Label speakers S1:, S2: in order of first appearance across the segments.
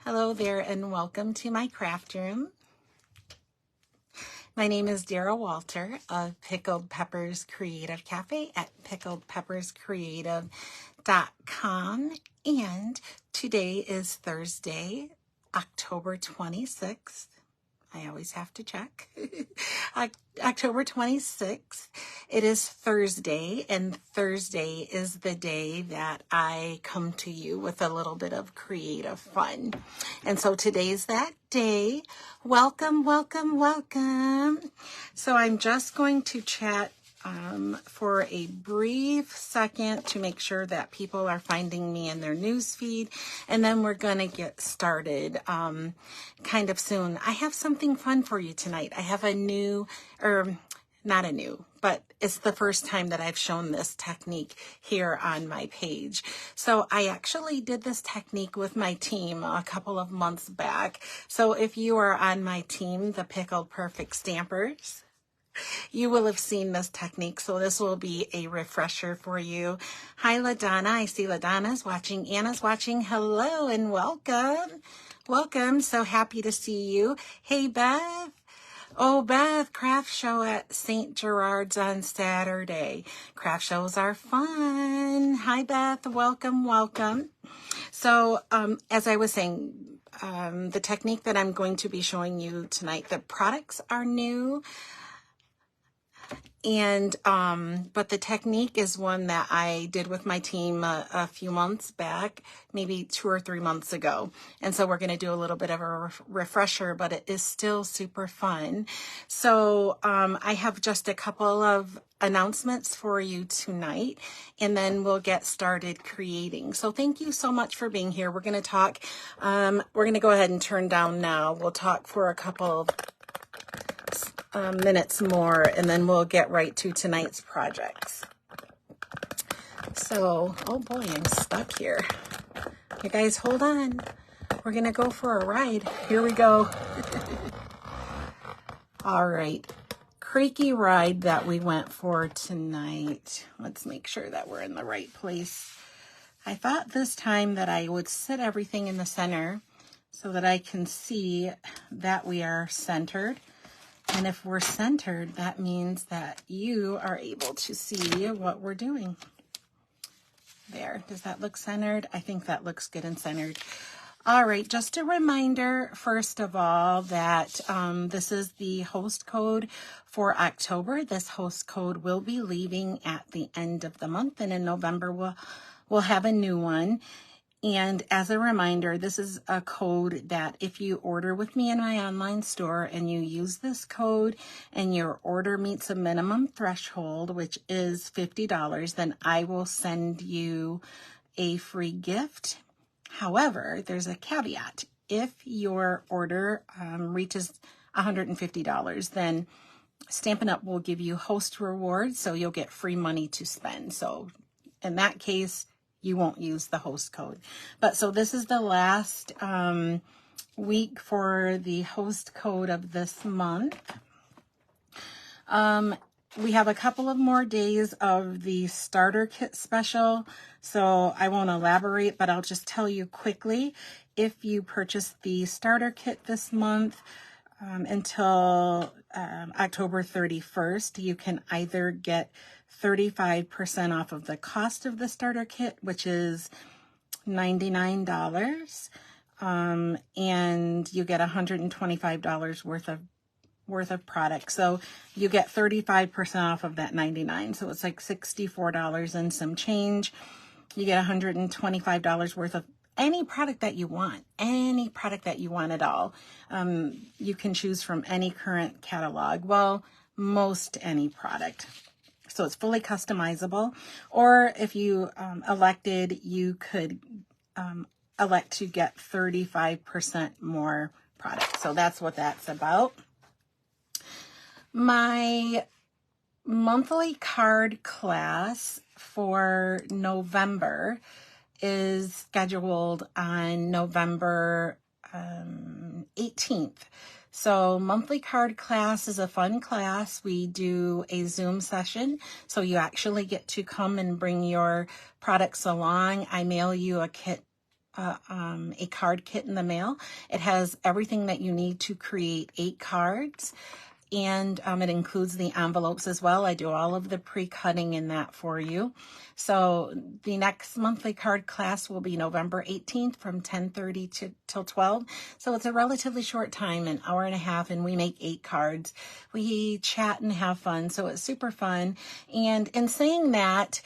S1: Hello there and welcome to my craft room. My name is Dara Walter of Pickled Peppers Creative Cafe at pickledpepperscreative.com, and today is Thursday, October 26th. I always have to check. October 26th. It is Thursday, and Thursday is the day that I come to you with a little bit of creative fun. And so today's that day. Welcome, welcome, welcome. So I'm just going to chat for a brief second to make sure that people are finding me in their news feed, and then we're going to get started kind of soon. I have something fun for you tonight. I have a new, or not a new, but it's the first time that I've shown this technique here on my page. So I actually did this technique with my team a couple of months back. So if you are on my team, the Pickled Perfect Stampers, you will have seen this technique, so this will be a refresher for you. Hi, LaDonna. I see LaDonna's watching. Anna's watching. Hello and welcome. Welcome. So happy to see you. Hey, Beth. Oh, Beth, craft show at St. Gerard's on Saturday. Craft shows are fun. Hi, Beth. Welcome, welcome. So as I was saying, the technique that I'm going to be showing you tonight, the products are new. And, but the technique is one that I did with my team a few months back, maybe 2 or 3 months ago. And so we're going to do a little bit of a refresher, but it is still super fun. So, I have just a couple of announcements for you tonight, and then we'll get started creating. So thank you so much for being here. We're going to talk, we're going to go ahead and turn down now. We'll talk for a couple of minutes more, and then we'll get right to tonight's projects. So, oh boy, I'm stuck here. You guys hold on. We're gonna go for a ride. Here we go. All right, creaky ride that we went for tonight. Let's make sure that we're in the right place. I thought this time that I would sit everything in the center so that I can see that we are centered. And if we're centered, that means that you are able to see what we're doing. There, does that look centered? I think that looks good and centered. All right, just a reminder, first of all, that this is the host code for October. This host code will be leaving at the end of the month, and in November we'll have a new one. And as a reminder, this is a code that if you order with me in my online store and you use this code and your order meets a minimum threshold, which is $50, then I will send you a free gift. However, there's a caveat. If your order reaches $150, then Stampin' Up! Will give you host rewards, so you'll get free money to spend. So in that case, you won't use the host code. But so this is the last week for the host code of this month. We have a couple of more days of the starter kit special, so I won't elaborate, but I'll just tell you quickly. If you purchase the starter kit this month until October 31st, you can either get 35% off of the cost of the starter kit, which is $99, and you get $125 worth of product. So you get 35% off of that $99. So it's like $64 and some change. You get $125 worth of any product that you want, any product that you want at all. You can choose from any current catalog. Well, most any product. So it's fully customizable. Or if you elected, you could elect to get 35% more product. So that's what that's about. My monthly card class for November is scheduled on November 18th. So monthly card class is a fun class. We do a Zoom session, so you actually get to come and bring your products along. I mail you a kit a card kit in the mail. It has everything that you need to create 8 cards. And it includes the envelopes as well. I do all of the pre-cutting in that for you. So the next monthly card class will be November 18th from 10:30 till 12. So it's a relatively short time, an hour and a half, and we make 8 cards. We chat and have fun, so it's super fun. And in saying that,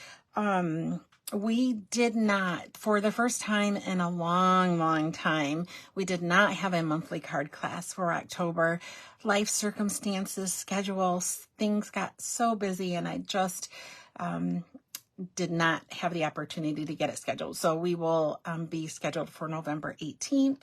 S1: we did not, for the first time in a long time, we did not have a monthly card class for October. Life circumstances, schedules, things got so busy, and I just did not have the opportunity to get it scheduled. So we will be scheduled for November 18th.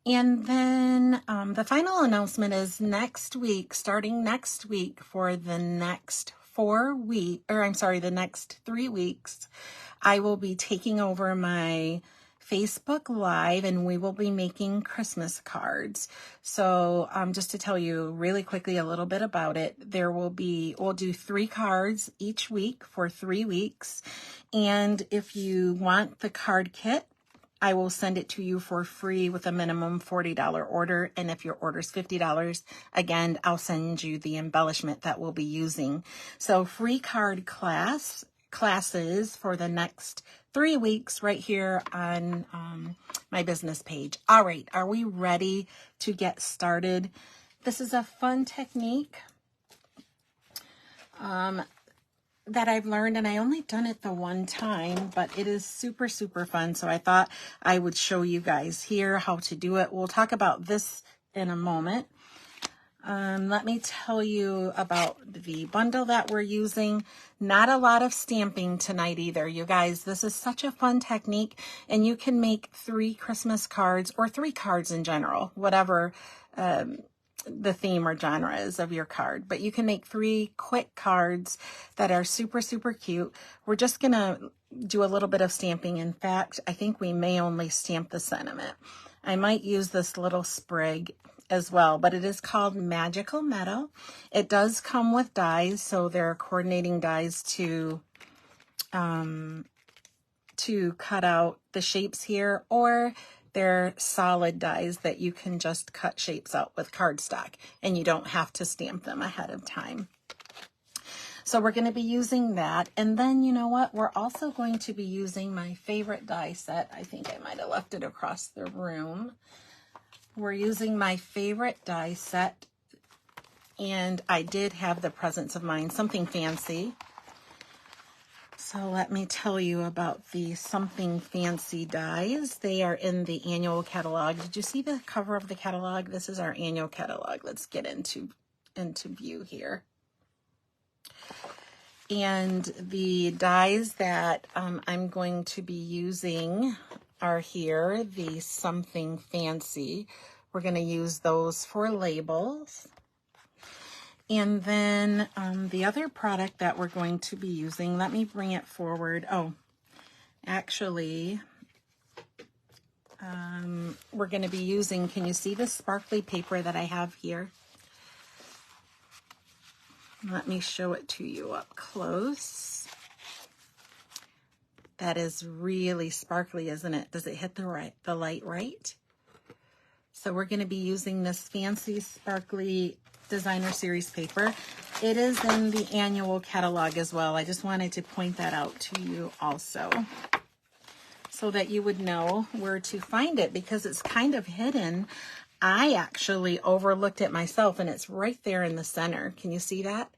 S1: And then the final announcement is next week, starting next week for the next the next 3 weeks, I will be taking over my Facebook Live, and we will be making Christmas cards. So just to tell you really quickly a little bit about it, we'll do 3 cards each week for 3 weeks. And if you want the card kit, I will send it to you for free with a minimum $40 order. And if your order is $50, again, I'll send you the embellishment that we'll be using. So free card classes for the next 3 weeks right here on my business page. All right, are we ready to get started? This is a fun technique that I've learned, and I only done it the one time, but it is super fun. So I thought I would show you guys here how to do it. We'll talk about this in a moment. Let me tell you about the bundle that we're using. Not a lot of stamping tonight either, you guys. This is such a fun technique, and you can make 3 Christmas cards or 3 cards in general, whatever the theme or genre is of your card. But you can make 3 quick cards that are super cute. We're just going to do a little bit of stamping. In fact, I think we may only stamp the sentiment. I might use this little sprig as well, but it is called Magical Meadow. It does come with dies, so there are coordinating dies to cut out the shapes here, or they're solid dies that you can just cut shapes out with cardstock, and you don't have to stamp them ahead of time. So we're going to be using that. And then, you know what? We're also going to be using my favorite die set. I think I might have left it across the room. We're using my favorite die set, and I did have the Presence of Mind, something fancy. So let me tell you about the Something Fancy dies. They are in the annual catalog. Did you see the cover of the catalog? This is our annual catalog. Let's get into view here. And the dies that I'm going to be using are here, the Something Fancy. We're going to use those for labels. And then the other product that we're going to be using, let me bring it forward. Oh, actually, we're going to be using, can you see the sparkly paper that I have here? Let me show it to you up close. That is really sparkly, isn't it? Does it hit the light right? So we're going to be using this fancy sparkly designer series paper. It is in the annual catalog as well. I just wanted to point that out to you also, so that you would know where to find it, because it's kind of hidden. I actually overlooked it myself, and it's right there in the center. Can you see that?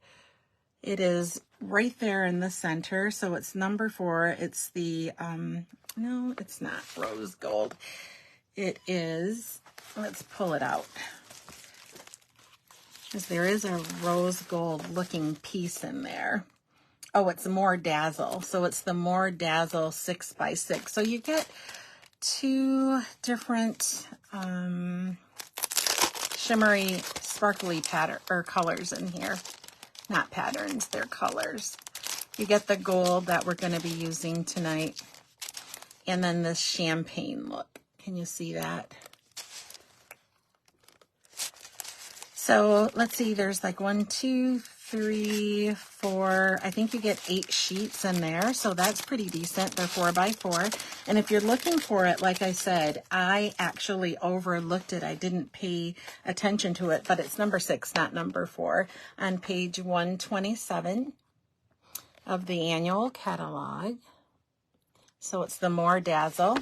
S1: It is right there in the center. So it's number 4. It's the, no, it's not rose gold. It is, let's pull it out, because there is a rose gold looking piece in there. Oh, it's More Dazzle. So it's the More Dazzle 6x6. So you get 2 different shimmery, sparkly pattern or colors in here. Not patterns, they're colors. You get the gold that we're going to be using tonight, and then this champagne look. Can you see that? So let's see, there's like 1, 2, 3, 4, I think you get 8 sheets in there, so that's pretty decent. They're 4 by 4. And if you're looking for it, like I said, I actually overlooked it. I didn't pay attention to it, but it's number 6, not number 4, on page 127 of the annual catalog. So it's the More Dazzle.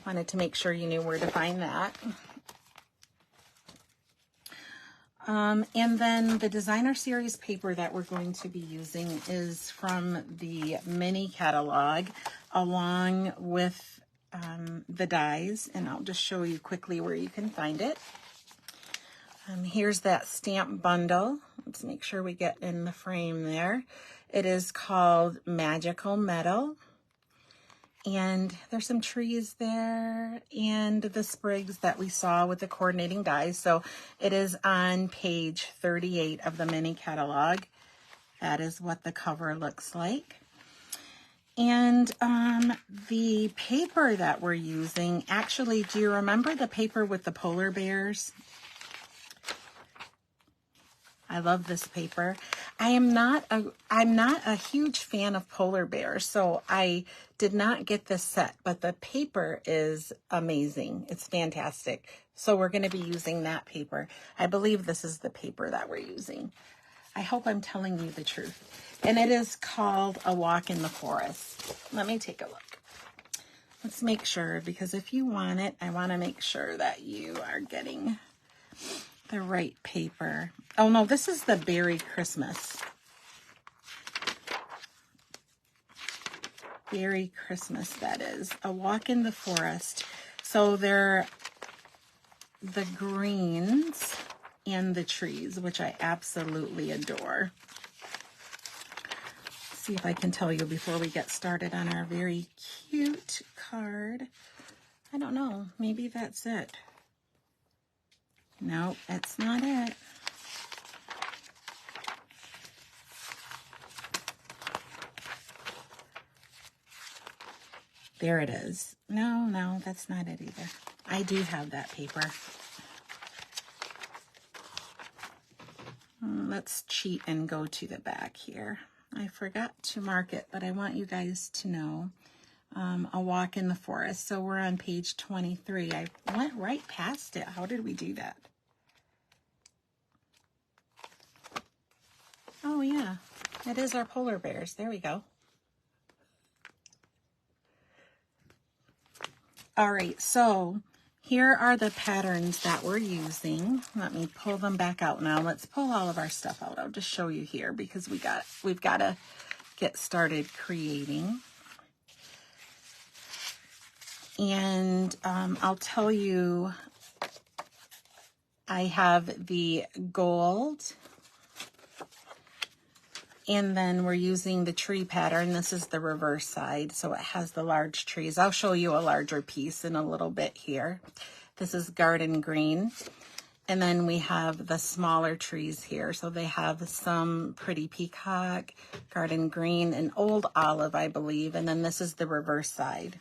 S1: Wanted to make sure you knew where to find that. And then the designer series paper that we're going to be using is from the mini catalog along with the dies, and I'll just show you quickly where you can find it. Here's that stamp bundle. Let's make sure we get in the frame there. It is called Magical Meadow. And there's some trees there and the sprigs that we saw with the coordinating dies. So it is on page 38 of the mini catalog. That is what the cover looks like. And the paper that we're using, actually, do you remember the paper with the polar bears? I love this paper. I'm not a huge fan of polar bears, so I did not get this set, but the paper is amazing. It's fantastic. So we're going to be using that paper. I believe this is the paper that we're using. I hope I'm telling you the truth. And it is called A Walk in the Forest. Let me take a look. Let's make sure, because if you want it, I want to make sure that you are getting the right paper. Oh no, this is the Berry Christmas. Berry Christmas, that is. A Walk in the Forest. So they're the greens and the trees, which I absolutely adore. Let's see if I can tell you before we get started on our very cute card. I don't know, maybe that's it. No, that's not it. There it is. No, that's not it either. I do have that paper. Let's cheat and go to the back here. I forgot to mark it, but I want you guys to know. A Walk in the Forest. So we're on page 23. I went right past it. How did we do that? Oh yeah, it is our polar bears. There we go. All right, so here are the patterns that we're using. Let me pull them back out now. Let's pull all of our stuff out. I'll just show you here because we've got to get started creating. And I'll tell you, I have the gold, and then we're using the tree pattern. This is the reverse side, so it has the large trees. I'll show you a larger piece in a little bit here. This is garden green. And then we have the smaller trees here. So they have some pretty peacock, garden green, and old olive, I believe. And then this is the reverse side.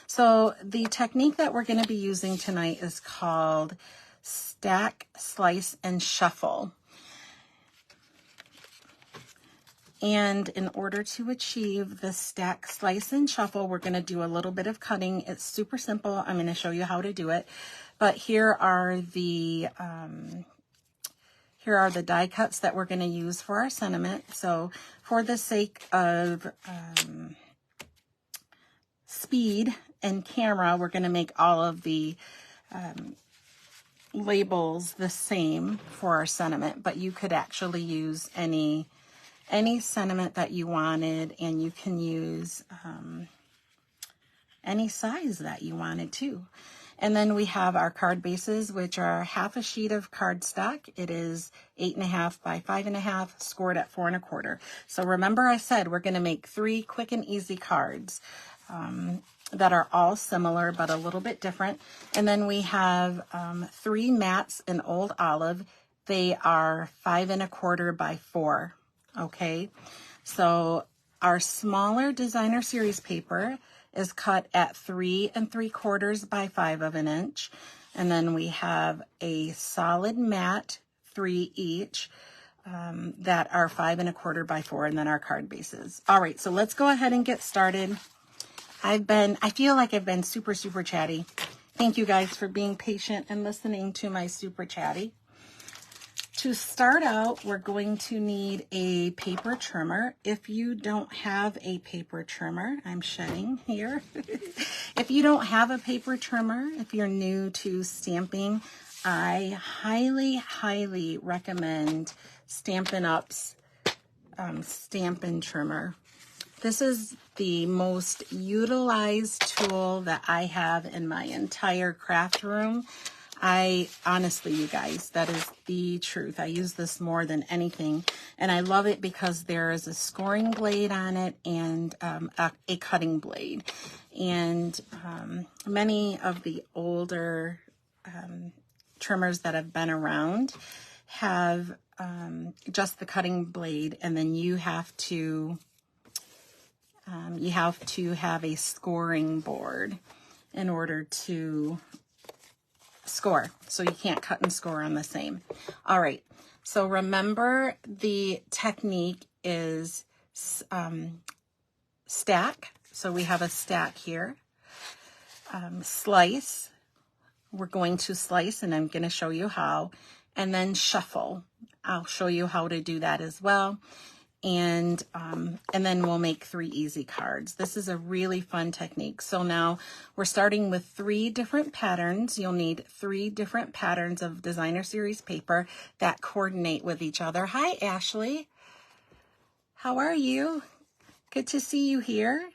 S1: So the technique that we're going to be using tonight is called Stack, Slice, and Shuffle. And in order to achieve the stack, slice, and shuffle, we're going to do a little bit of cutting. It's super simple. I'm going to show you how to do it. But here are the die cuts that we're going to use for our sentiment. So for the sake of speed and camera, we're going to make all of the labels the same for our sentiment. But you could actually use any sentiment that you wanted, and you can use any size that you wanted too. And then we have our card bases, which are half a sheet of cardstock. It is 8.5 by 5.5, scored at 4 1/4. So remember I said we're going to make 3 quick and easy cards that are all similar but a little bit different. And then we have 3 mats in old olive. They are 5 1/4 by 4. Okay, so our smaller designer series paper is cut at 3 3/4 by 5 inches. And then we have a solid mat, 3 each, that are 5 1/4 by 4, and then our card bases. All right, so let's go ahead and get started. I feel like I've been super, super chatty. Thank you guys for being patient and listening to my super chatty. To start out, we're going to need a paper trimmer. If you don't have a paper trimmer, I'm shedding here. If you don't have a paper trimmer, if you're new to stamping, I highly, highly recommend Stampin' Up's Stampin' Trimmer. This is the most utilized tool that I have in my entire craft room. Honestly, you guys, that is the truth. I use this more than anything, and I love it because there is a scoring blade on it and a cutting blade. And many of the older trimmers that have been around have just the cutting blade, and then you have to have a scoring board in order to score. So you can't cut and score on the same. All right. So remember, the technique is stack. So we have a stack here. Slice. We're going to slice, and I'm going to show you how. And then shuffle. I'll show you how to do that as well. And then we'll make 3 easy cards. This is a really fun technique. So now we're starting with 3 different patterns. You'll need 3 different patterns of designer series paper that coordinate with each other. Hi, Ashley. How are you? Good to see you here.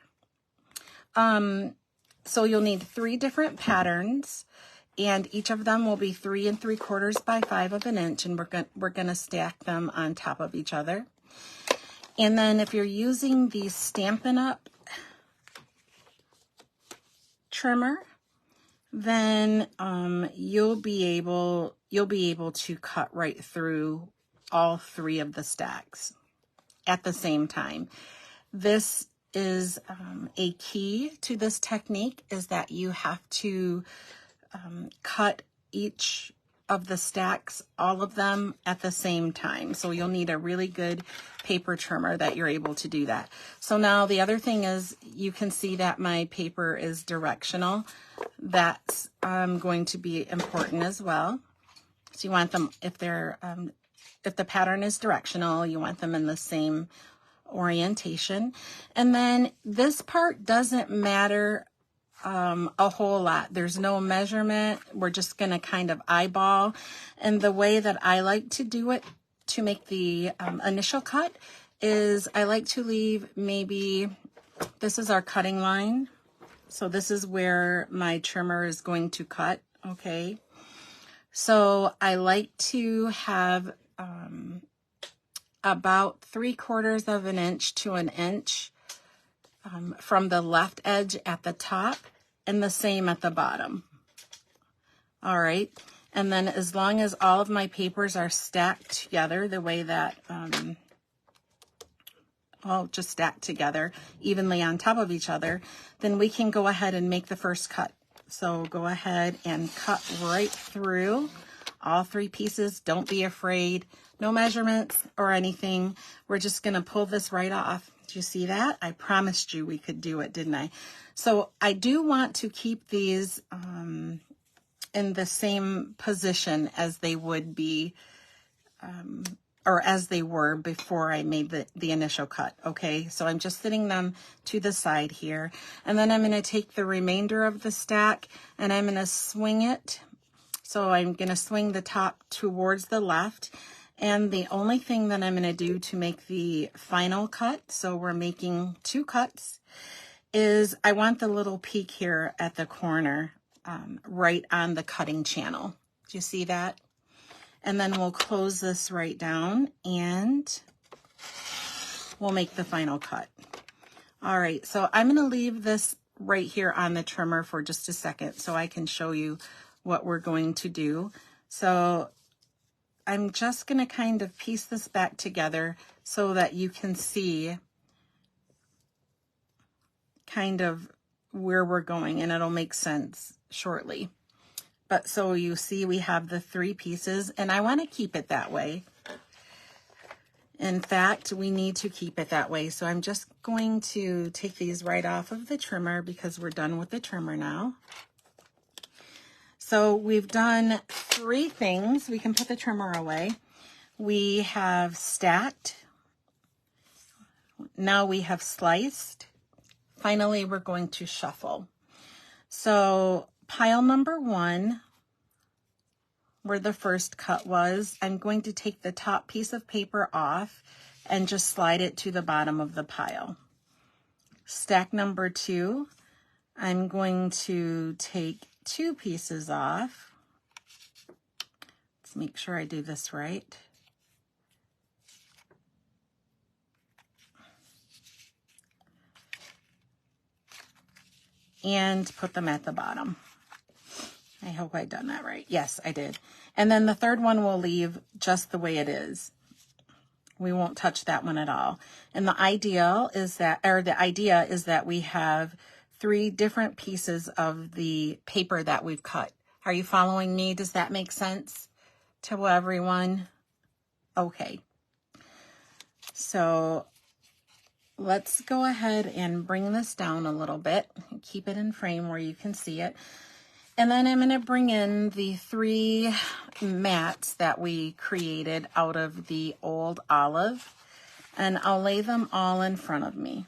S1: So you'll need 3 different patterns, and each of them will be 3 3/4 by 5 inches, and we're gonna stack them on top of each other. And then if you're using the Stampin' Up trimmer, then you'll be able to cut right through all 3 of the stacks at the same time. This is a key to this technique, is that you have to cut each of the stacks, all of them at the same time. So you'll need a really good paper trimmer that you're able to do that. So now the other thing is, you can see that my paper is directional. That's going to be important as well. So you want them, if the pattern is directional, you want them in the same orientation. And then this part doesn't matter a whole lot. There's no measurement. We're just going to kind of eyeball. And the way that I like to do it to make the initial cut is I like to leave maybe, this is our cutting line. So this is where my trimmer is going to cut. Okay. So I like to have about 3/4 inch to 1 inch from the left edge at the top, and the same at the bottom. All right. And then as long as all of my papers are stacked together the way that, just stacked together evenly on top of each other, then we can go ahead and make the first cut. So go ahead and cut right through all 3 pieces. Don't be afraid. No measurements or anything. We're just going to pull this right off. Do you see that? I promised you we could do it, didn't I? So I do want to keep these in the same position as they would be, or as they were before I made the initial cut. Okay, so I'm just sitting them to the side here. And then I'm going to take the remainder of the stack and I'm going to swing it. So I'm going to swing the top towards the left. And the only thing that I'm going to do to make the final cut, so we're making 2 cuts, is I want the little peak here at the corner, right on the cutting channel. Do you see that? And then we'll close this right down and we'll make the final cut. All right, so I'm going to leave this right here on the trimmer for just a second so I can show you what we're going to do. So I'm just going to kind of piece this back together so that you can see kind of where we're going, and it'll make sense shortly. But so you see we have the 3 pieces, and I want to keep it that way. In fact, we need to keep it that way. So I'm just going to take these right off of the trimmer because we're done with the trimmer now. So we've done 3 things. We can put the trimmer away. We have stacked. Now we have sliced. Finally, we're going to shuffle. So pile number 1, where the first cut was, I'm going to take the top piece of paper off and just slide it to the bottom of the pile. Stack number 2, I'm going to take 2 pieces off. Let's make sure I do this right. And put them at the bottom. I hope I done that right. Yes, I did. And then the third one we'll leave just the way it is. We won't touch that one at all. And the idea is that we have 3 different pieces of the paper that we've cut. Are you following me? Does that make sense to everyone? Okay. So let's go ahead and bring this down a little bit. Keep it in frame where you can see it. And then I'm going to bring in the 3 mats that we created out of the old olive, and I'll lay them all in front of me.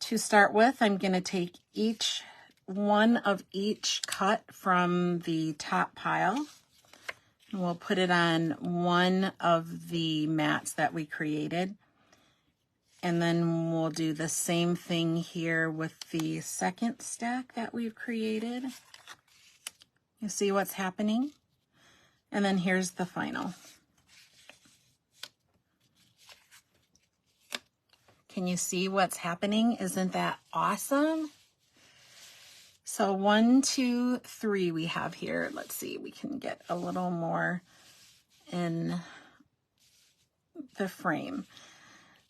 S1: To start with, I'm going to take each one of each cut from the top pile, and we'll put it on one of the mats that we created. And then we'll do the same thing here with the second stack that we've created. You see what's happening? And then here's the final. Can you see what's happening? Isn't that awesome? So 1, 2, 3 we have here. Let's see, we can get a little more in the frame.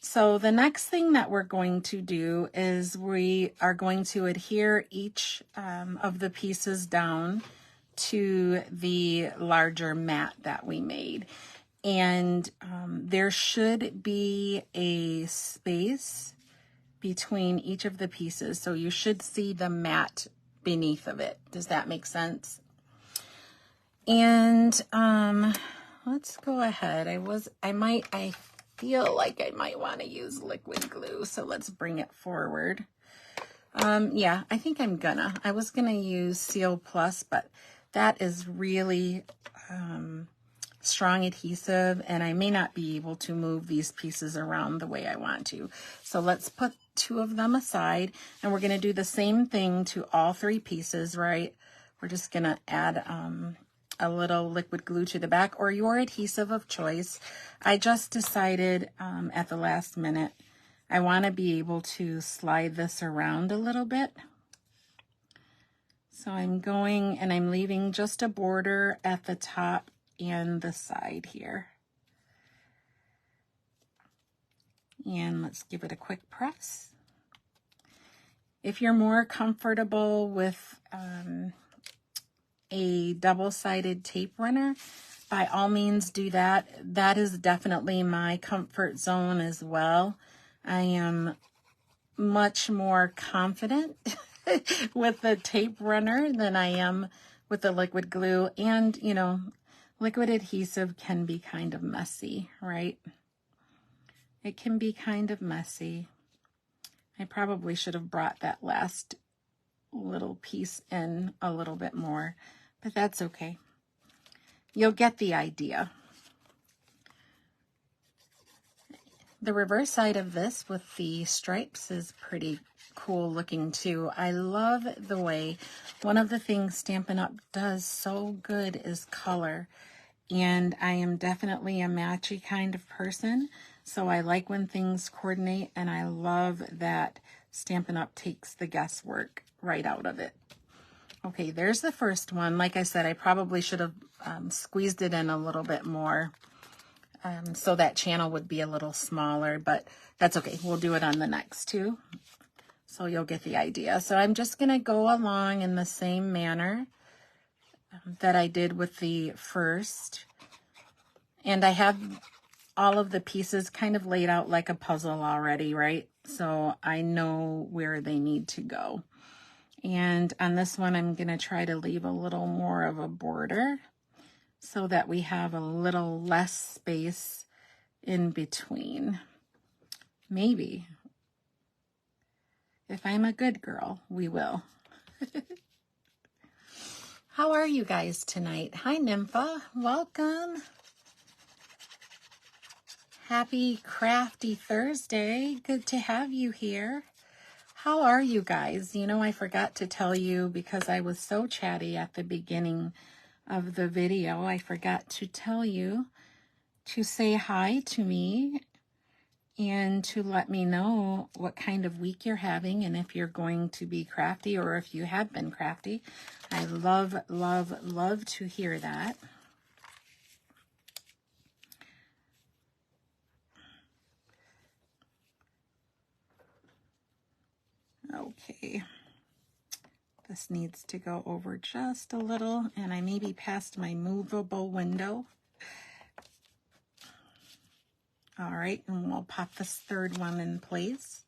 S1: So the next thing that we're going to do is we are going to adhere each of the pieces down to the larger mat that we made. And there should be a space between each of the pieces. So you should see the mat beneath of it. Does that make sense? And let's go ahead. I feel like I might want to use liquid glue, so let's bring it forward. Yeah, I think I was gonna use Seal Plus, but that is really strong adhesive, and I may not be able to move these pieces around the way I want to. So let's put 2 of them aside, and we're gonna do the same thing to all 3 pieces, right? We're just gonna add a little liquid glue to the back, or your adhesive of choice. I just decided at the last minute, I want to be able to slide this around a little bit. So I'm going and I'm leaving just a border at the top and the side here. And let's give it a quick press. If you're more comfortable with a double-sided tape runner, by all means do that. That is definitely my comfort zone as well. I am much more confident with the tape runner than I am with the liquid glue. And, you know, liquid adhesive can be kind of messy, right? It can be kind of messy. I probably should have brought that last little piece in a little bit more, but that's okay. You'll get the idea. The reverse side of this with the stripes is pretty cool looking too. I love the way one of the things Stampin' Up! Does so good is color. And I am definitely a matchy kind of person, so I like when things coordinate, and I love that Stampin' Up! Takes the guesswork right out of it. Okay, there's the first one. Like I said, I probably should have squeezed it in a little bit more so that channel would be a little smaller, but that's okay. We'll do it on the next 2, so you'll get the idea. So I'm just going to go along in the same manner that I did with the first, And I have all of the pieces kind of laid out like a puzzle already, right? So I know where they need to go. And on this one, I'm going to try to leave a little more of a border so that we have a little less space in between. Maybe. If I'm a good girl, we will. How are you guys tonight? Hi, Nympha. Welcome. Happy Crafty Thursday. Good to have you here. How are you guys? You know, I forgot to tell you because I was so chatty at the beginning of the video. I forgot to tell you to say hi to me and to let me know what kind of week you're having and if you're going to be crafty or if you have been crafty. I love, love, love to hear that. Okay. This needs to go over just a little, and I may be past my movable window. All right, and we'll pop this third one in place.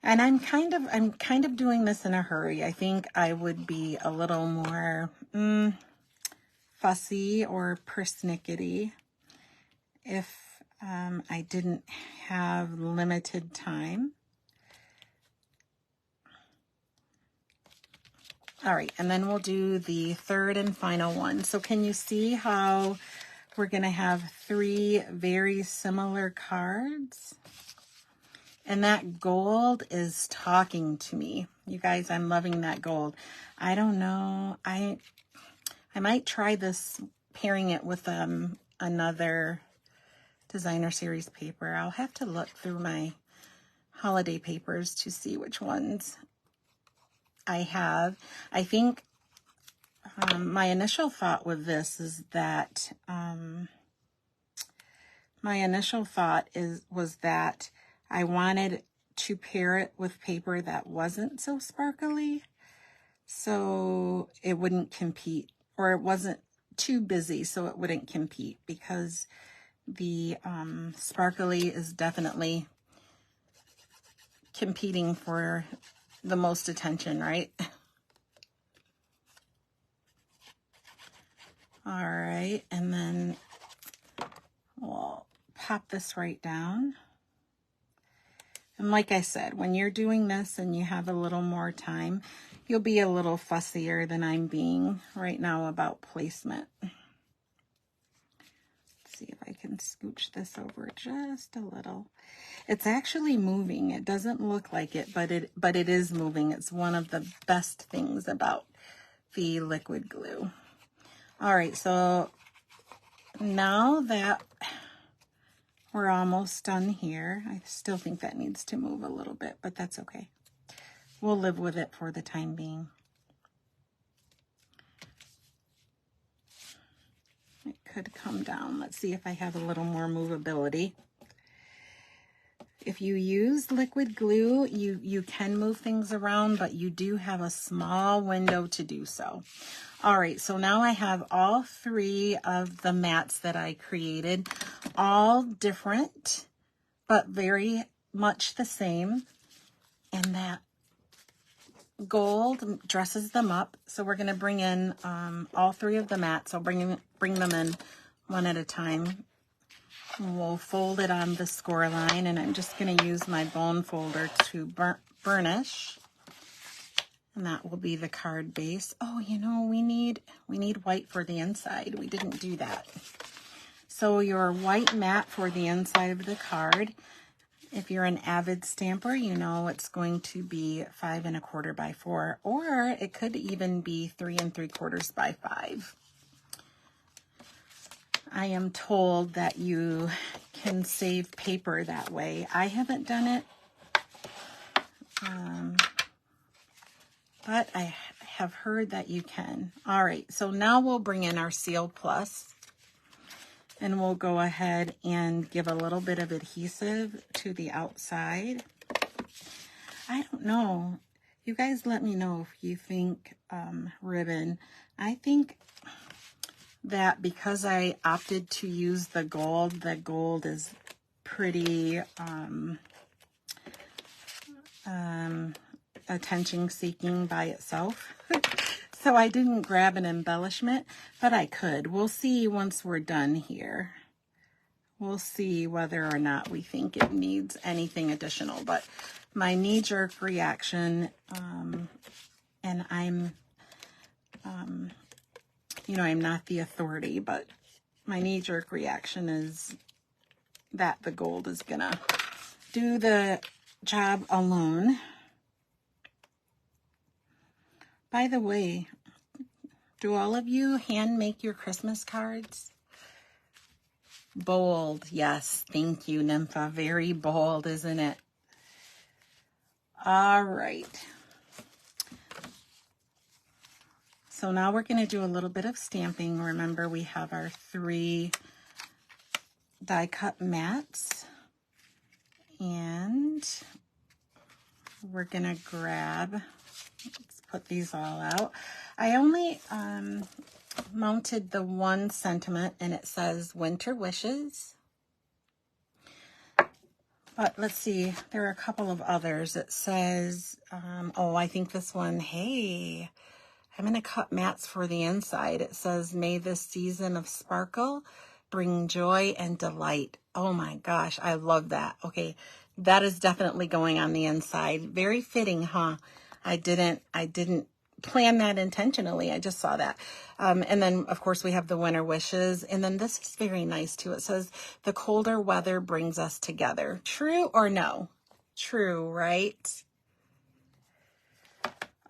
S1: And I'm kind of doing this in a hurry. I think I would be a little more fussy or persnickety if I didn't have limited time. All right, and then we'll do the third and final one. So can you see how we're going to have 3 very similar cards? And that gold is talking to me. You guys, I'm loving that gold. I don't know. I might try this, pairing it with another designer series paper. I'll have to look through my holiday papers to see which ones I have. I think my initial thought with this is that was that I wanted to pair it with paper that wasn't so sparkly, so it wouldn't compete, or it wasn't too busy so it wouldn't compete, because the sparkly is definitely competing for the most attention, right? All right, and then we'll pop this right down. And like I said, when you're doing this and you have a little more time, you'll be a little fussier than I'm being right now about placement. Let's see if I can scooch this over just a little. It's actually moving. It doesn't look like it, but it is moving. It's one of the best things about the liquid glue. All right, so now that we're almost done here, I still think that needs to move a little bit, but that's okay. We'll live with it for the time being. It could come down. Let's see if I have a little more movability. If you use liquid glue, you can move things around, but you do have a small window to do so. All right, so now I have all 3 of the mats that I created, all different, but very much the same. And that gold dresses them up. So we're going to bring in all 3 of the mats. I'll bring them in one at a time. We'll fold it on the score line, and I'm just going to use my bone folder to burnish. And that will be the card base. Oh, you know, we need white for the inside. We didn't do that. So your white mat for the inside of the card, if you're an avid stamper, you know it's going to be 5 1/4 by 4, or it could even be 3 3/4 by 5. I am told that you can save paper that way. I haven't done it, but I have heard that you can. All right, so now we'll bring in our Seal Plus, and we'll go ahead and give a little bit of adhesive to the outside. I don't know. You guys let me know if you think ribbon. I think that because I opted to use the gold is pretty attention seeking by itself. So I didn't grab an embellishment, but I could. We'll see once we're done here. We'll see whether or not we think it needs anything additional. But my knee-jerk reaction, and I'm, you know, I'm not the authority, but my knee-jerk reaction is that the gold is gonna do the job alone. By the way, do all of you hand make your Christmas cards? Bold, yes, thank you, Nympha. Very bold, isn't it? All right. So now we're going to do a little bit of stamping. Remember, we have our 3 die cut mats, and we're going to grab, let's put these all out. I only mounted the 1 sentiment, and it says Winter Wishes. But let's see, there are a couple of others. It says, oh, I think this one, hey, I'm going to cut mats for the inside. It says, may this season of sparkle bring joy and delight. Oh my gosh, I love that. Okay, that is definitely going on the inside. Very fitting, huh? I didn't plan that intentionally. I just saw that. And then, of course, we have the Winter Wishes. And then this is very nice, too. It says, the colder weather brings us together. True or no? True, right?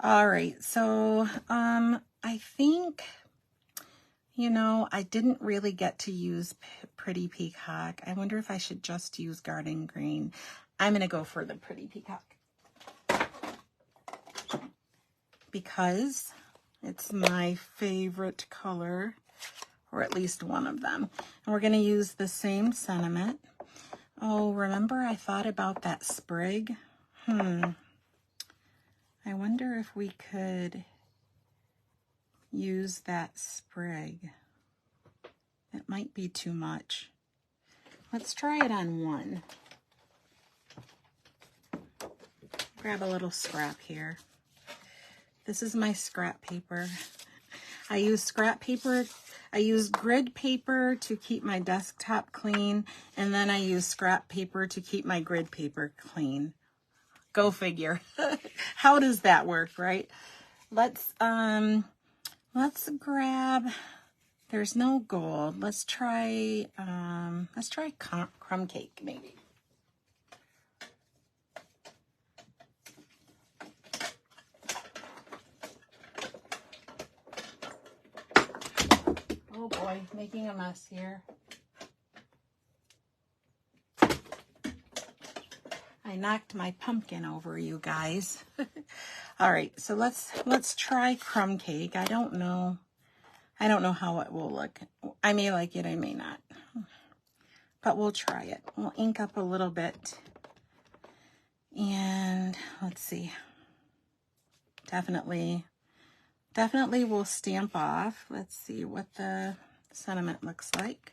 S1: All right. So I think, you know, I didn't really get to use Pretty Peacock. I wonder if I should just use Garden Green. I'm going to go for the Pretty Peacock, because it's my favorite color, or at least one of them. And we're going to use the same sentiment. Oh, remember I thought about that sprig? I wonder if we could use that sprig. It might be too much. Let's try it on 1. Grab a little scrap here. This is my scrap paper. I use scrap paper. I use grid paper to keep my desktop clean, and then I use scrap paper to keep my grid paper clean. Go figure. How does that work, right? Let's grab, there's no gold. Let's try crumb cake maybe. Oh boy, making a mess here. I knocked my pumpkin over, you guys. All right, so let's try crumb cake. I don't know how it will look. I may like it, I may not. But we'll try it. We'll ink up a little bit. And let's see. Definitely we'll stamp off. Let's see what the sentiment looks like.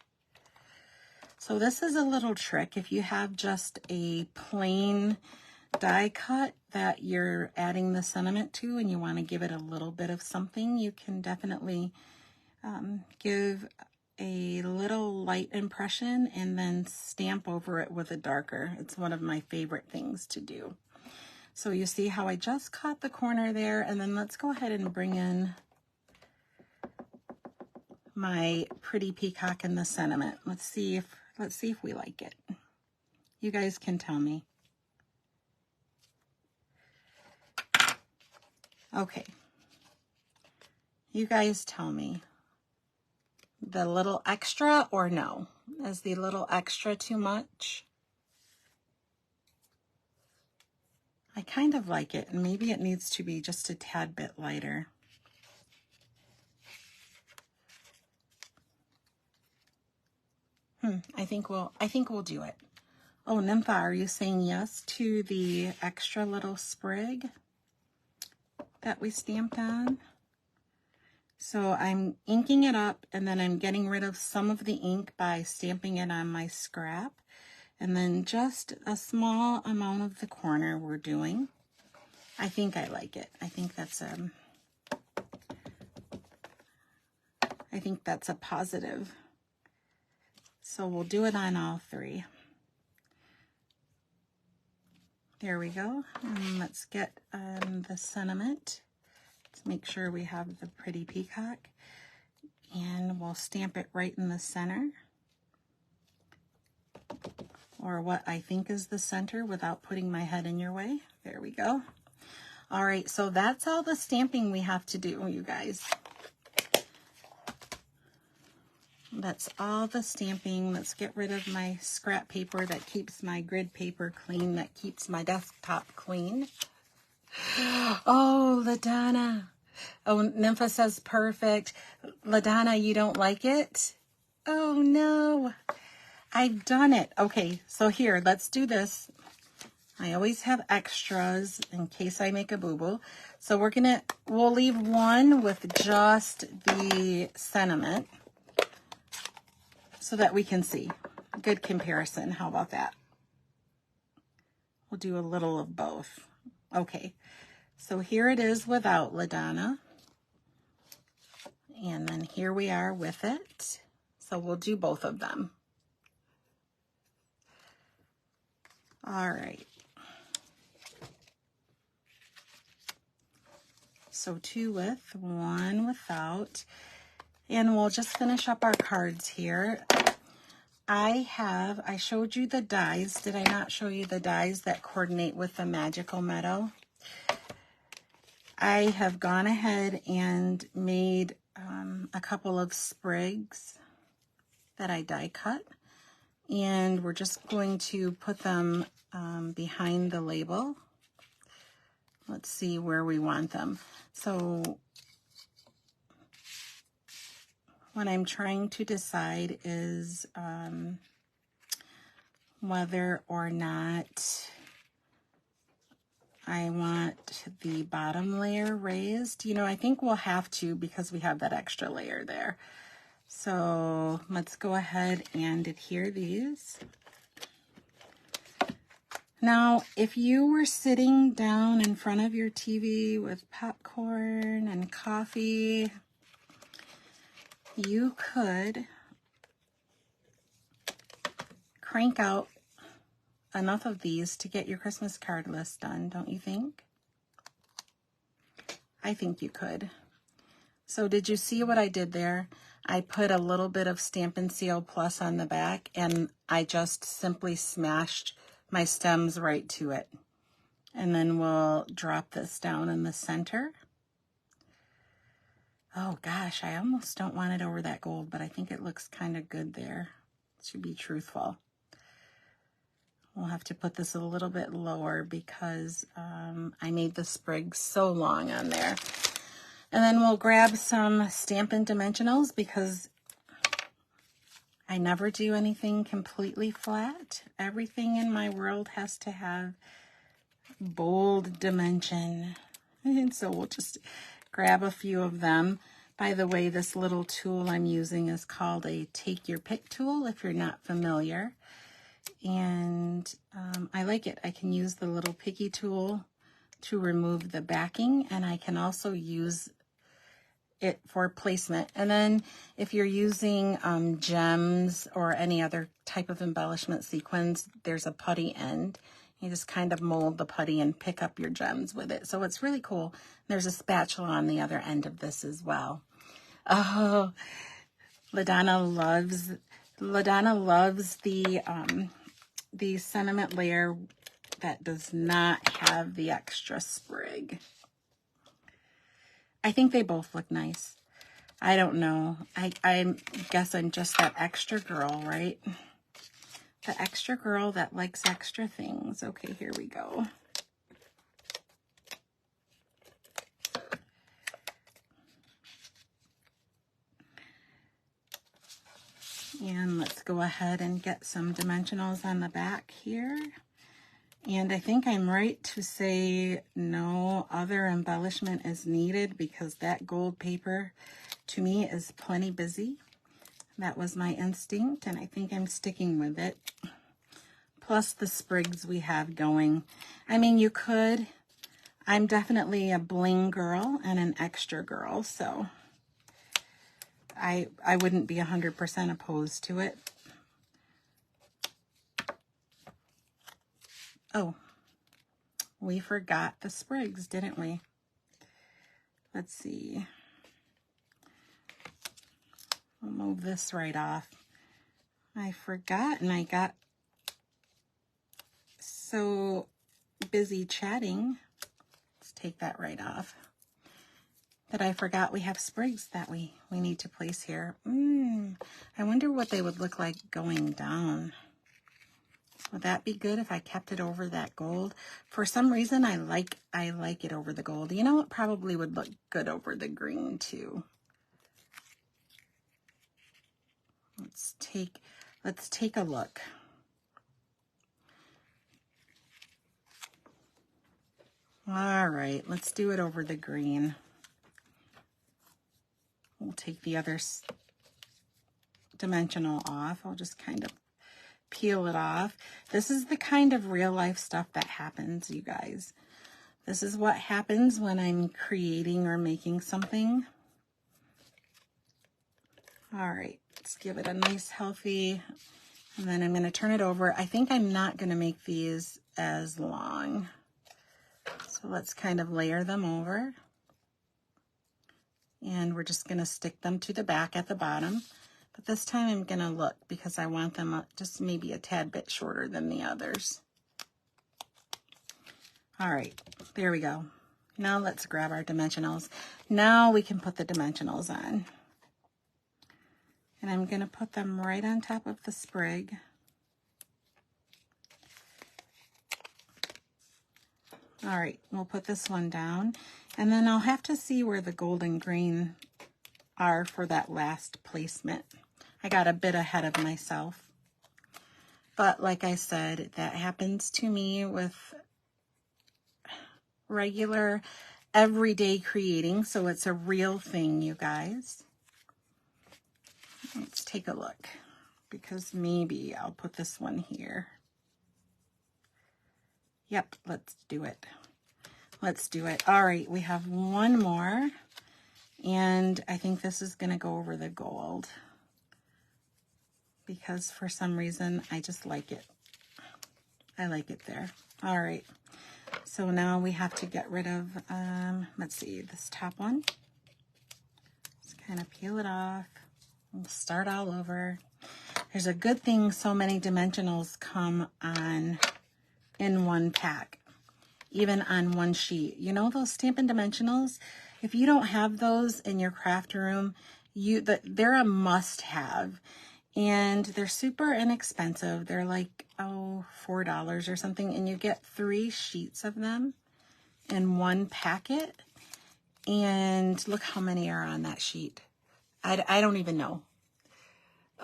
S1: So this is a little trick. If you have just a plain die cut that you're adding the sentiment to and you want to give it a little bit of something, you can definitely give a little light impression and then stamp over it with a darker. It's one of my favorite things to do. So you see how I just caught the corner there, and then let's go ahead and bring in my Pretty Peacock and the sentiment. Let's see if we like it. You guys can tell me. Okay. You guys tell me. The little extra or no? Is the little extra too much? I kind of like it, and maybe it needs to be just a tad bit lighter. I think we'll do it. Oh, Nympha, are you saying yes to the extra little sprig that we stamped on? So I'm inking it up, and then I'm getting rid of some of the ink by stamping it on my scrap. And then just a small amount of the corner we're doing. I think I like it. I think that's a positive. So we'll do it on all three. There we go. And let's get the sentiment. Let's make sure we have the pretty peacock. And we'll stamp it right in the center. Or what I think is the center without putting my head in your way. There we go. All right, so that's all the stamping we have to do, you guys. That's all the stamping. Let's get rid of my scrap paper that keeps my grid paper clean, that keeps my desktop clean. Oh, LaDonna. Oh, Nympha says perfect. LaDonna, you don't like it? Oh, no. I've done it. Okay, so here, let's do this. I always have extras in case I make a boo-boo. So we'll leave one with just the sentiment so that we can see. Good comparison. How about that? We'll do a little of both. Okay, so here it is without LaDonna. And then here we are with it. So we'll do both of them. All right. So 2 with, 1 without. And we'll just finish up our cards here. I showed you the dies. Did I not show you the dies that coordinate with the Magical Meadow? I have gone ahead and made a couple of sprigs that I die cut. And we're just going to put them behind the label. Let's see where we want them. So what I'm trying to decide is whether or not I want the bottom layer raised. You know, I think we'll have to because we have that extra layer there. So let's go ahead and adhere these. Now, if you were sitting down in front of your TV with popcorn and coffee, you could crank out enough of these to get your Christmas card list done, don't you think? I think you could. So did you see what I did there? I put a little bit of Stampin' Seal Plus on the back, and I just simply smashed my stems right to it. And then we'll drop this down in the center. Oh gosh, I almost don't want it over that gold, but I think it looks kind of good there, to be truthful. We'll have to put this a little bit lower because I made the sprig so long on there. And then we'll grab some Stampin' Dimensionals because I never do anything completely flat. Everything in my world has to have bold dimension. And so we'll just grab a few of them. By the way, this little tool I'm using is called a Take Your Pick tool, if you're not familiar. And I like it. I can use the little picky tool to remove the backing, and I can also use it for placement. And then if you're using gems or any other type of embellishment sequins, there's a putty end. You just kind of mold the putty and pick up your gems with it. So it's really cool. There's a spatula on the other end of this as well. Oh, LaDonna loves the sentiment layer that does not have the extra sprig. I think they both look nice. I don't know. I guess I'm just that extra girl, right? The extra girl that likes extra things. Okay, here we go. And let's go ahead and get some dimensionals on the back here. And I think I'm right to say no other embellishment is needed because that gold paper to me is plenty busy. That was my instinct, and I think I'm sticking with it. Plus the sprigs we have going. I mean, you could. I'm definitely a bling girl and an extra girl, so I wouldn't be 100% opposed to it. Oh, we forgot the sprigs, didn't we? Let's see. We'll move this right off. I forgot, and I got so busy chatting. Let's take that right off. That I forgot we have sprigs that we need to place here. I wonder what they would look like going down. Would that be good if I kept it over that gold? For some reason, I like it over the gold. You know, it probably would look good over the green too. Let's take a look. All right, let's do it over the green. We'll take the other dimensional off. I'll just kind of peel it off. This is the kind of real life stuff that happens, you guys. This is what happens when I'm creating or making something. All right, let's give it a nice healthy, and then I'm going to turn it over. I think I'm not going to make these as long. So let's kind of layer them over. And we're just going to stick them to the back at the bottom. But this time I'm going to look because I want them just maybe a tad bit shorter than the others. All right, there we go. Now let's grab our dimensionals. Now we can put the dimensionals on. And I'm going to put them right on top of the sprig. All right, we'll put this one down. And then I'll have to see where the gold and green are for that last placement. I got a bit ahead of myself. But like I said, that happens to me with regular, everyday creating. So it's a real thing, you guys. Let's take a look, because maybe I'll put this one here. Yep, let's do it. Let's do it. All right, we have one more, and I think this is going to go over the gold because for some reason I just like it. I like it there. All right, so now we have to get rid of, let's see, this top one. Just kind of peel it off. We'll start all over. There's a good thing so many dimensionals come on in one pack, even on one sheet. You know those Stampin' Dimensionals? If you don't have those in your craft room, they're a must-have. And they're super inexpensive. They're like, $4 or something. And you get 3 sheets of them in one packet. And look how many are on that sheet. I don't even know.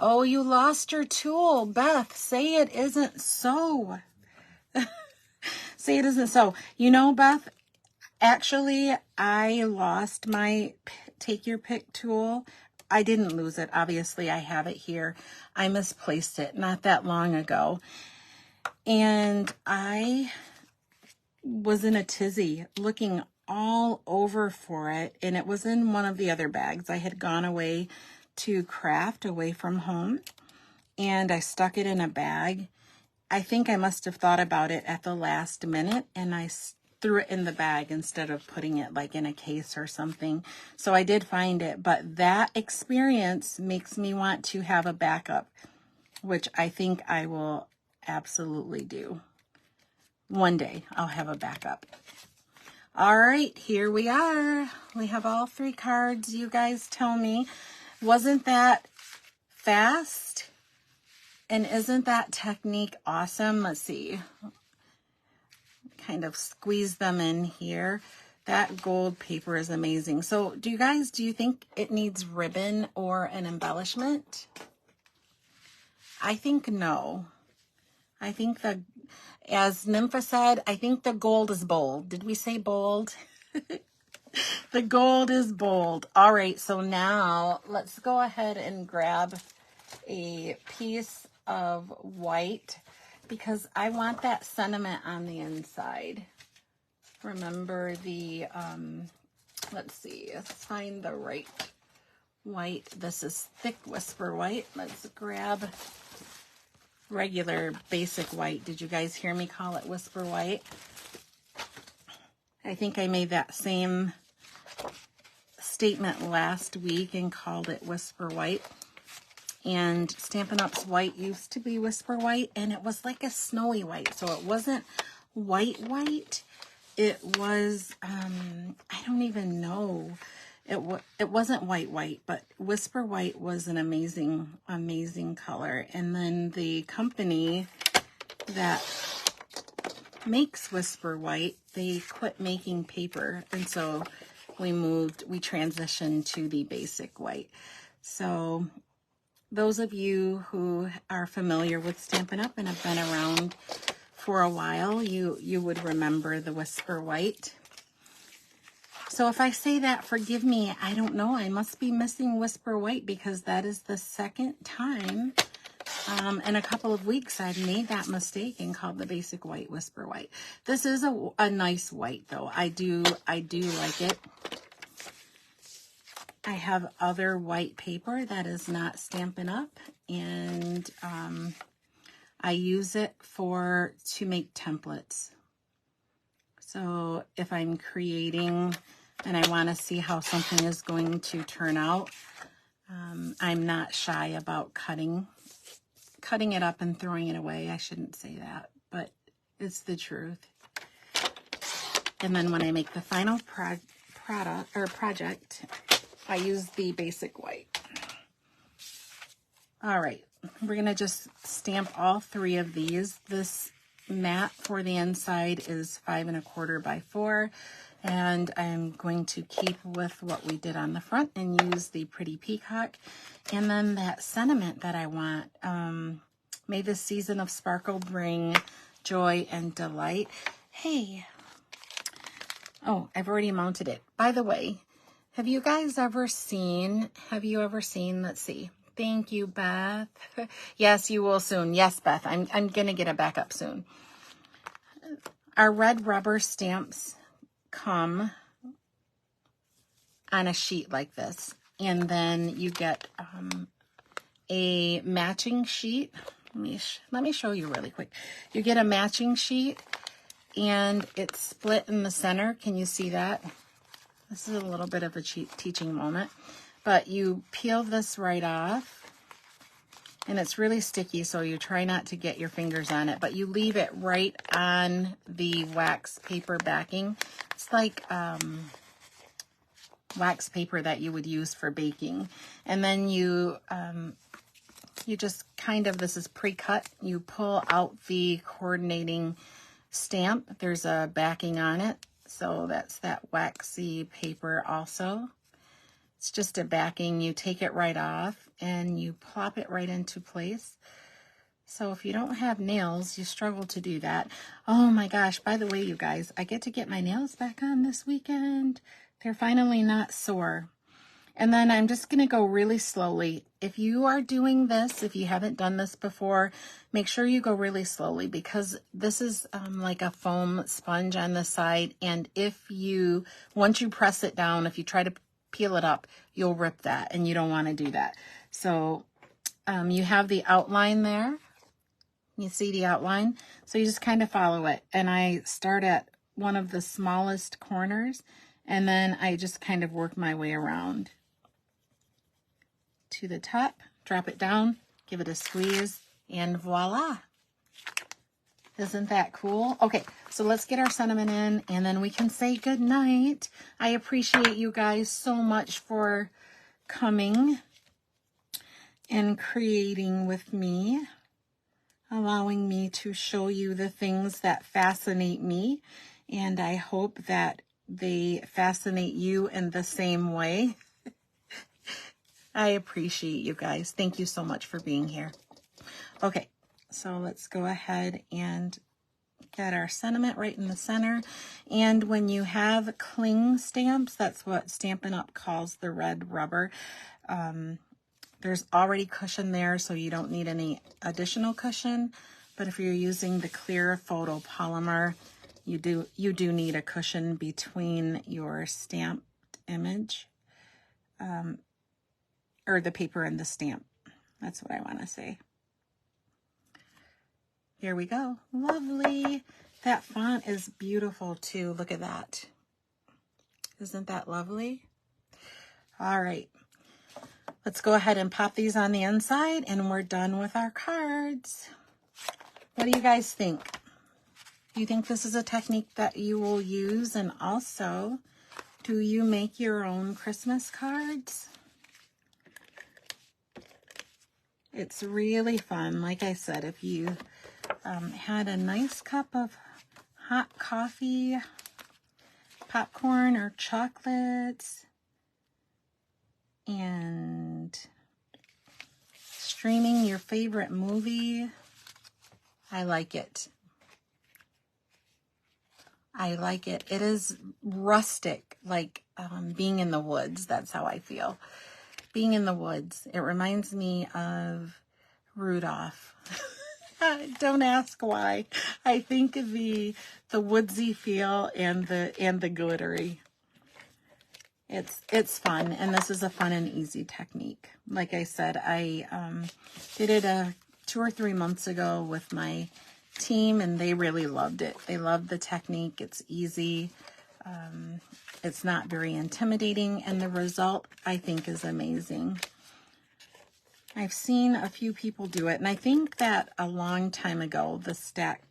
S1: Oh, you lost your tool. Beth, say it isn't so. Say it isn't so. You know, Beth, actually, I lost my Take Your Pick tool. I didn't lose it. Obviously, I have it here. I misplaced it not that long ago. And I was in a tizzy looking all over for it. And it was in one of the other bags. I had gone away to craft away from home. And I stuck it in a bag. I think I must have thought about it at the last minute, and I threw it in the bag instead of putting it like in a case or something. So I did find it, but that experience makes me want to have a backup, which I think I will absolutely do. One day I'll have a backup. All right, here we are. We have all 3 cards. You guys tell me, wasn't that fast? And isn't that technique awesome? Let's see. Kind of squeeze them in here. That gold paper is amazing. So do you think it needs ribbon or an embellishment? I think no. I think As Nympha said, I think the gold is bold. Did we say bold? The gold is bold. All right, so now let's go ahead and grab a piece of white because I want that sentiment on the inside. Remember the, let's see, let's find the right white. This is thick whisper white. Let's grab regular basic white. Did you guys hear me call it whisper white? I think I made that same statement last week and called it whisper white. And Stampin' Up's white used to be whisper white, and it was like a snowy white. So it wasn't white white. It was, I don't even know. It wasn't white white, but whisper white was an amazing, amazing color. And then the company that makes whisper white, they quit making paper, and so we transitioned to the basic white. So those of you who are familiar with Stampin' Up and have been around for a while, you would remember the whisper white. So if I say that, forgive me, I don't know, I must be missing whisper white because that is the second time in a couple of weeks I've made that mistake and called the basic white whisper white. This is a nice white though. I do like it. I have other white paper that is not Stampin' Up, and I use it to make templates. So if I'm creating and I want to see how something is going to turn out, I'm not shy about cutting it up and throwing it away. I shouldn't say that, but it's the truth. And then when I make the final project, I use the basic white. All right, we're gonna just stamp all three of these. This mat for the inside is 5 1/4 by 4, and I'm going to keep with what we did on the front and use the pretty peacock. And then that sentiment that I want, may this season of sparkle bring joy and delight. Hey, oh, I've already mounted it. By the way, have you ever seen, let's see. Thank you, Beth. Yes, you will soon. Yes, Beth, I'm going to get it back up soon. Our red rubber stamps come on a sheet like this. And then you get a matching sheet. Let me show you really quick. You get a matching sheet and it's split in the center. Can you see that? This is a little bit of a teaching moment, but you peel this right off, and it's really sticky, so you try not to get your fingers on it, but you leave it right on the wax paper backing. It's like wax paper that you would use for baking. And then you just kind of, this is pre-cut, you pull out the coordinating stamp. There's a backing on it. So that's that waxy paper also. It's just a backing. You take it right off and you plop it right into place. So if you don't have nails, you struggle to do that. Oh my gosh, by the way, you guys, I get to get my nails back on this weekend. They're finally not sore. And then I'm just going to go really slowly. If you are doing this, if you haven't done this before, make sure you go really slowly because this is like a foam sponge on the side. And once you press it down, if you try to peel it up, you'll rip that, and you don't want to do that. So you have the outline there. You see the outline? So you just kind of follow it. And I start at one of the smallest corners, and then I just kind of work my way around to the top, drop it down, give it a squeeze, and voila. Isn't that cool? Okay, so let's get our sentiment in, and then we can say good night. I appreciate you guys so much for coming and creating with me, allowing me to show you the things that fascinate me, and I hope that they fascinate you in the same way. I appreciate you guys. Thank you so much for being here. Okay, so let's go ahead and Got our sentiment right in the center. And when you have cling stamps, that's what Stampin' Up! Calls the red rubber. There's already cushion there, so you don't need any additional cushion. But if you're using the clear photopolymer, you do need a cushion between your stamped image, or the paper and the stamp. That's what I want to say. Here we go. Lovely. That font is beautiful too. Look at that. Isn't that lovely? All right. Let's go ahead and pop these on the inside and we're done with our cards. What do you guys think? Do you think this is a technique that you will use? And also, do you make your own Christmas cards? It's really fun. Like I said, if you had a nice cup of hot coffee, popcorn, or chocolates, and streaming your favorite movie, I like it. I like it. It is rustic, like being in the woods. That's how I feel. Being in the woods. It reminds me of Rudolph. Don't ask why. I think of the woodsy feel and the glittery. It's fun, and this is a fun and easy technique. Like I said, I did it 2 or 3 months ago with my team, and they really loved it. They loved the technique. It's easy. It's not very intimidating, and the result, I think, is amazing. I've seen a few people do it, and I think that a long time ago, the stack,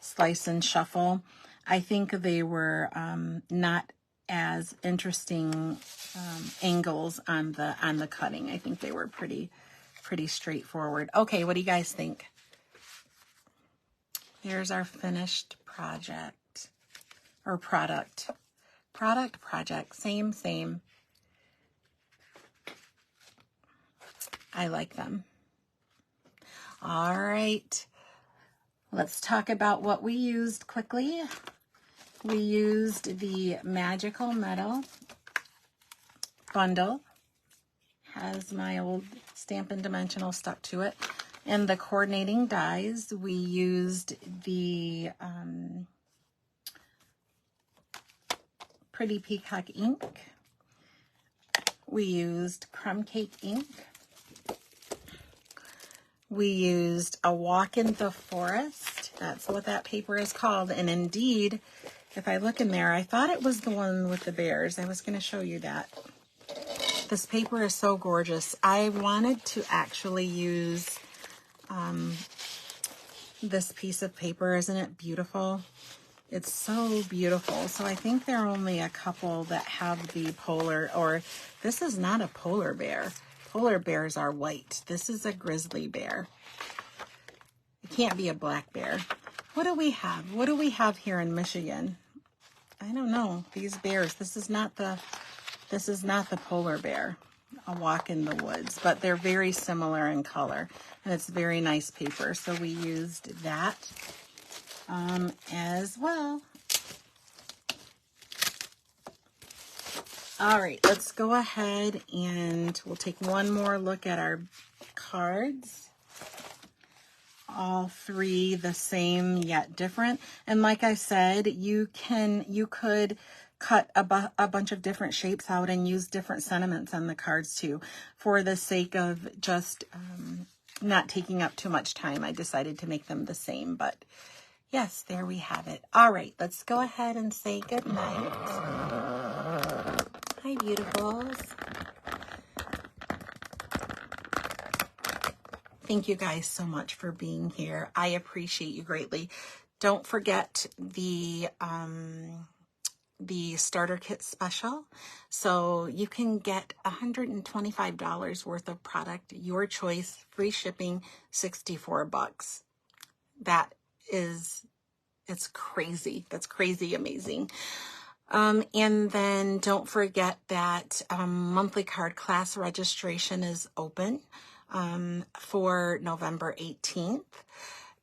S1: slice, and shuffle, I think they were not as interesting angles on the cutting. I think they were pretty straightforward. Okay, what do you guys think? Here's our finished project, or project, same. I like them. All right, let's talk about what we used quickly. We used the Magical Metal bundle. Has my old Stampin' Dimensional stuck to it. And the coordinating dies, we used the Pretty Peacock ink. We used Crumb Cake ink. We used a Walk in the Forest. That's what that paper is called. And indeed, if I look in there, I thought it was the one with the bears. I was going to show you that. This paper is so gorgeous. I wanted to actually use this piece of paper. Isn't it beautiful? It's so beautiful. So I think there are only a couple that have the polar, or this is not a polar bear. Polar bears are white. This is a grizzly bear. It can't be a black bear. What do we have? What do we have here in Michigan? I don't know. These bears. This is not the polar bear. A Walk in the Woods, but they're very similar in color, and it's very nice paper. So we used that as well. All right, let's go ahead and we'll take one more look at our cards. All three the same yet different. And like I said, you could cut a bunch of different shapes out and use different sentiments on the cards too. For the sake of just not taking up too much time, I decided to make them the same. But yes, there we have it. All right, let's go ahead and say good night. Hi, beautifuls. Thank you guys so much for being here. I appreciate you greatly. Don't forget the starter kit special. So you can get $125 worth of product, your choice, free shipping, $64. It's crazy. That's crazy amazing. And then don't forget that monthly card class registration is open for November 18th.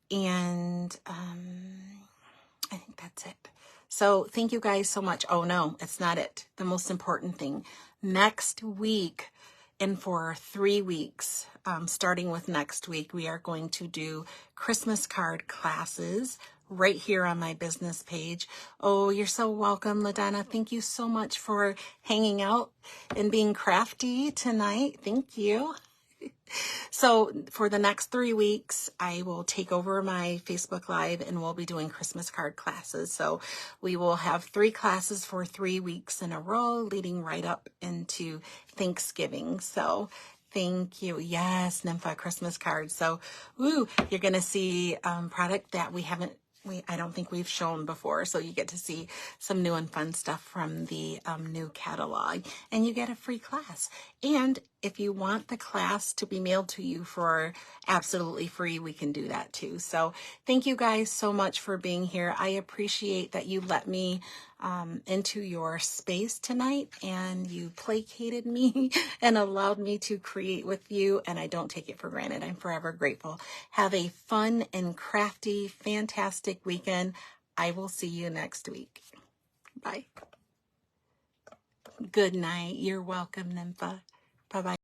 S1: And I think that's it. So thank you guys so much. Oh no, it's not it. The most important thing. Next week, and for 3 weeks, starting with next week, we are going to do Christmas card classes right here on my business page. Oh, you're so welcome, LaDonna. Thank you so much for hanging out and being crafty tonight. Thank you. So for the next 3 weeks, I will take over my Facebook Live and we'll be doing Christmas card classes. So we will have 3 classes for 3 weeks in a row, leading right up into Thanksgiving. So thank you. Yes, Nympha Christmas cards. So, you're going to see product that I don't think we've shown before. So you get to see some new and fun stuff from the new catalog, and you get a free class. And if you want the class to be mailed to you for absolutely free, we can do that too. So thank you guys so much for being here. I appreciate that you let me into your space tonight, and you placated me and allowed me to create with you, and I don't take it for granted. I'm forever grateful. Have a fun and crafty, fantastic weekend. I will see you next week. Bye. Good night. You're welcome, Nympha. Bye-bye.